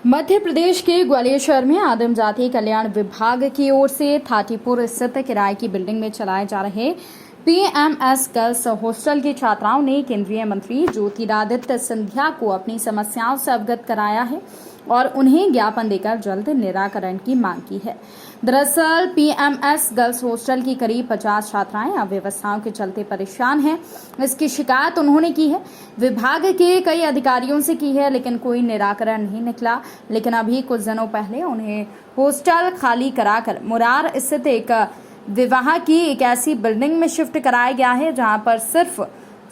मध्य प्रदेश के ग्वालियर शहर में आदिम जाति कल्याण विभाग की ओर से थाटीपुर स्थित किराए की बिल्डिंग में चलाए जा रहे पीएमएस गर्ल्स हॉस्टल की छात्राओं ने केंद्रीय मंत्री ज्योतिरादित्य सिंधिया को अपनी समस्याओं से अवगत कराया है और उन्हें ज्ञापन देकर जल्द निराकरण की मांग की है। दरअसल पीएमएस गर्ल्स हॉस्टल की करीब 50 छात्राएं अव्यवस्थाओं के चलते परेशान हैं। इसकी शिकायत उन्होंने की है, विभाग के कई अधिकारियों से की है, लेकिन कोई निराकरण नहीं निकला। लेकिन अभी कुछ दिनों पहले उन्हें हॉस्टल खाली कराकर मुरार स्थित एक विवाह की एक ऐसी बिल्डिंग में शिफ्ट कराया गया है जहां पर सिर्फ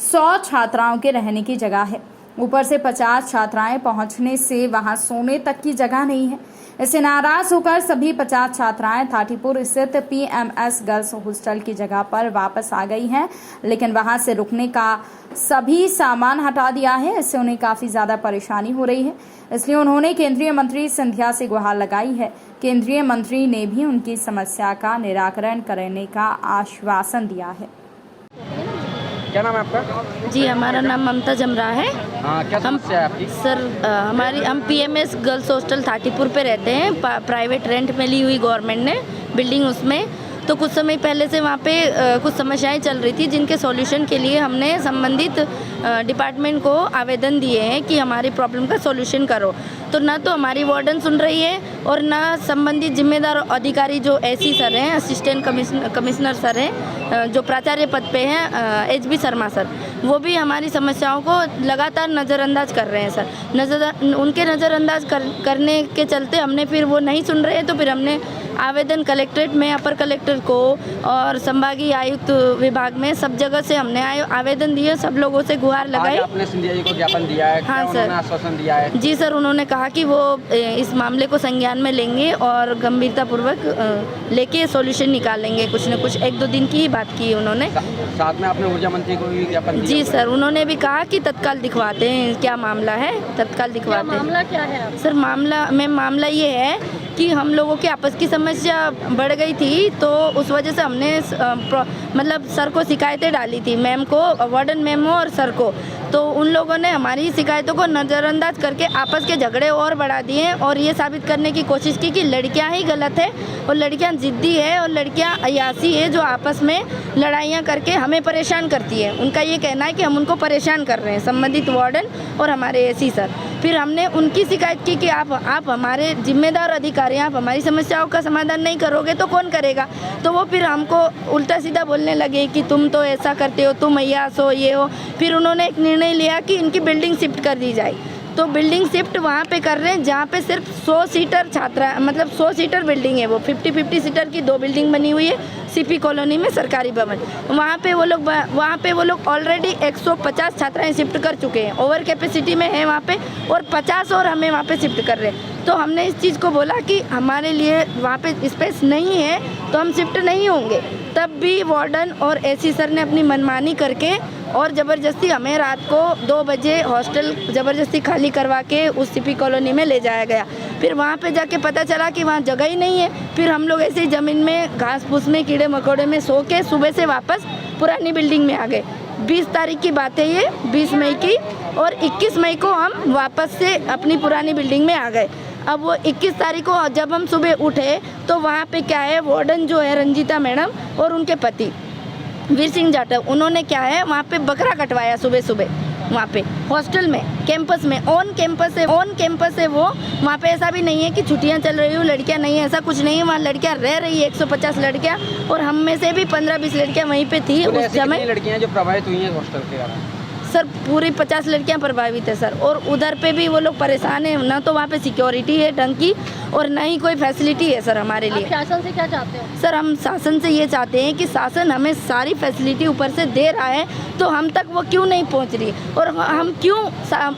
100 छात्राओं के रहने की जगह है। ऊपर से 50 छात्राएं पहुंचने से वहां सोने तक की जगह नहीं है। इससे नाराज होकर सभी 50 छात्राएं थाटीपुर स्थित पीएमएस गर्ल्स हॉस्टल की जगह पर वापस आ गई हैं, लेकिन वहां से रुकने का सभी सामान हटा दिया है। इससे उन्हें काफी ज्यादा परेशानी हो रही है। इसलिए उन्होंने केंद्रीय मंत्री सिंधिया से गुहार लगाई है। केंद्रीय मंत्री ने भी उनकी समस्या का निराकरण करने का आश्वासन दिया है। क्या नाम है आपका? जी, हमारा नाम ममता जमरा है। क्या समस्या है आपकी? सर, हम पीएमएस गर्ल्स हॉस्टल थाटीपुर पे रहते हैं। प्राइवेट रेंट में ली हुई गवर्नमेंट ने बिल्डिंग, उसमें तो कुछ समय पहले से वहाँ पे कुछ समस्याएं चल रही थी, जिनके सॉल्यूशन के लिए हमने संबंधित डिपार्टमेंट को आवेदन दिए हैं कि हमारी प्रॉब्लम का सॉल्यूशन करो। तो ना तो हमारी वार्डन सुन रही है और ना संबंधित जिम्मेदार अधिकारी जो एसी सर हैं, असिस्टेंट कमिश्नर सर हैं, जो प्राचार्य पद पे हैं, एचबी शर्मा सर, वो भी हमारी समस्याओं को लगातार नज़रअंदाज कर रहे हैं सर। उनके नज़रअंदाज करने के चलते हमने फिर वो नहीं सुन रहे हैं, तो फिर हमने आवेदन कलेक्ट्रेट में, अपर कलेक्टर को और संभागीय आयुक्त विभाग में सब जगह से हमने आवेदन दिए, सब लोगों से गुहार लगाई। आपने सिंधिया जी को ज्ञापन दिया है? हाँ सर, आश्वासन दिया है? जी सर, उन्होंने कहा कि वो इस मामले को संज्ञान में लेंगे और गंभीरतापूर्वक लेके सॉल्यूशन निकालेंगे। कुछ न कुछ 1-2 दिन की ही बात की उन्होंने। साथ में आपने ऊर्जा मंत्री को भी ज्ञापन दिया? जी सर, उन्होंने भी कहा कि तत्काल दिखवाते हैं, क्या मामला है तत्काल दिखवाते हैं। मामला क्या है सर? मामला ये है कि हम लोगों की आपस की समस्या बढ़ गई थी, तो उस वजह से हमने मतलब सर को शिकायतें डाली थी, मैम को, वार्डन मैम और सर को। तो उन लोगों ने हमारी शिकायतों को नज़रअंदाज करके आपस के झगड़े और बढ़ा दिए और ये साबित करने की कोशिश की कि लड़कियां ही गलत है और लड़कियां जिद्दी है और लड़कियां अयासी है, जो आपस में लड़ाइयाँ करके हमें परेशान करती है। उनका ये कहना है कि हम उनको परेशान कर रहे हैं, संबंधित वार्डन और हमारे एसी सर। फिर हमने उनकी शिकायत की कि आप हमारे जिम्मेदार अधिकारी, आप हमारी समस्याओं का समाधान नहीं करोगे तो कौन करेगा। तो वो फिर हमको उल्टा सीधा बोलने लगे कि तुम तो ऐसा करते हो, तुम अय्यास हो, ये हो। फिर उन्होंने एक निर्णय लिया कि इनकी बिल्डिंग शिफ्ट कर दी जाए। तो बिल्डिंग शिफ्ट वहाँ पे कर रहे हैं जहाँ पे सिर्फ 100 सीटर छात्रा, मतलब 100 सीटर बिल्डिंग है। वो 50 सीटर की 2 बिल्डिंग बनी हुई है सीपी कॉलोनी में, सरकारी भवन। वहाँ पे वो लोग ऑलरेडी 150 छात्राएं शिफ्ट कर चुके हैं, ओवर कैपेसिटी में है वहाँ पे, और 50 और हमें वहाँ पे शिफ्ट कर रहे हैं। तो हमने इस चीज़ को बोला कि हमारे लिए वहाँ पे स्पेस नहीं है तो हम शिफ्ट नहीं होंगे। तब भी वार्डन और एसी सर ने अपनी मनमानी करके और ज़बरदस्ती हमें रात को 2 बजे हॉस्टल ज़बरदस्ती खाली करवा के उस सीपी कॉलोनी में ले जाया गया। फिर वहाँ पे जाके पता चला कि वहाँ जगह ही नहीं है। फिर हम लोग ऐसे ही ज़मीन में, घास फूस में, कीड़े मकोड़े में सो के सुबह से वापस पुरानी बिल्डिंग में आ गए। 20 तारीख की बात है ये, 20 मई की, और 21 मई को हम वापस से अपनी पुरानी बिल्डिंग में आ गए। अब वो 21 तारीख को जब हम सुबह उठे तो वहाँ पे क्या है, वार्डन जो है रंजीता मैडम और उनके पति वीर सिंह जाटव, उन्होंने क्या है वहाँ पे बकरा कटवाया सुबह वहाँ पे हॉस्टल में, कैंपस में, ऑन कैंपस है वो। वहाँ पे ऐसा भी नहीं है कि छुट्टियाँ चल रही हो, लड़कियाँ नहीं है, ऐसा कुछ नहीं है। वहाँ लड़कियाँ रह रही है, 150 लड़कियाँ, और हम में से भी 15-20 लड़कियाँ वहीं पे थी उस समय। लड़कियाँ जो प्रभावित हुई हैं हॉस्टल के कारण? सर, पूरी 50 लड़कियां प्रभावित है सर, और उधर पे भी वो लोग परेशान हैं। ना तो वहाँ पे सिक्योरिटी है ढंग की और ना ही कोई फैसिलिटी है सर हमारे लिए। आप शासन से क्या चाहते हो? सर, हम शासन से ये चाहते हैं कि शासन हमें सारी फैसिलिटी ऊपर से दे रहा है, तो हम तक वो क्यों नहीं पहुँच रही और हम क्यों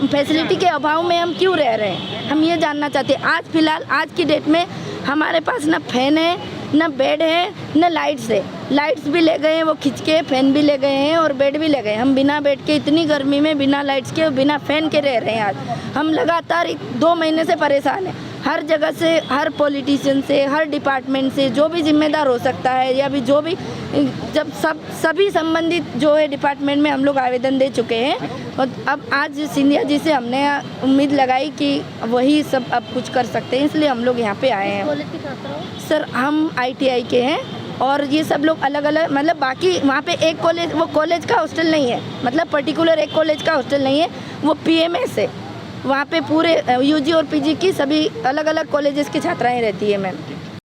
फैसिलिटी के अभाव में हम क्यों रह रहे हैं, हम ये जानना चाहते हैं। आज फिलहाल, आज की डेट में हमारे पास ना फैन है, ना बेड है, ना लाइट्स है। लाइट्स भी ले गए हैं वो खींच के, फैन भी ले गए हैं और बेड भी ले गए। हम बिना बेड के, इतनी गर्मी में बिना लाइट्स के और बिना फैन के रह रहे हैं। आज हम लगातार 2 महीने से परेशान हैं। हर जगह से, हर पॉलिटिशियन से, हर डिपार्टमेंट से जो भी जिम्मेदार हो सकता है या भी जो भी, जब सभी संबंधित जो है डिपार्टमेंट में हम लोग आवेदन दे चुके हैं। और अब आज सिंधिया जी से हमने उम्मीद लगाई कि वही सब अब कुछ कर सकते हैं, इसलिए हम लोग यहाँ पे आए हैं। कॉलेज के छात्र हो? सर हम ITI के हैं और ये सब लोग अलग अलग, मतलब बाकी वहाँ पे एक कॉलेज, वो कॉलेज का हॉस्टल नहीं है, मतलब पर्टिकुलर एक कॉलेज का हॉस्टल नहीं है, वो PMS है। वहाँ पे पूरे UG और PG की सभी अलग अलग कॉलेजेस की छात्राएं रहती है मैम।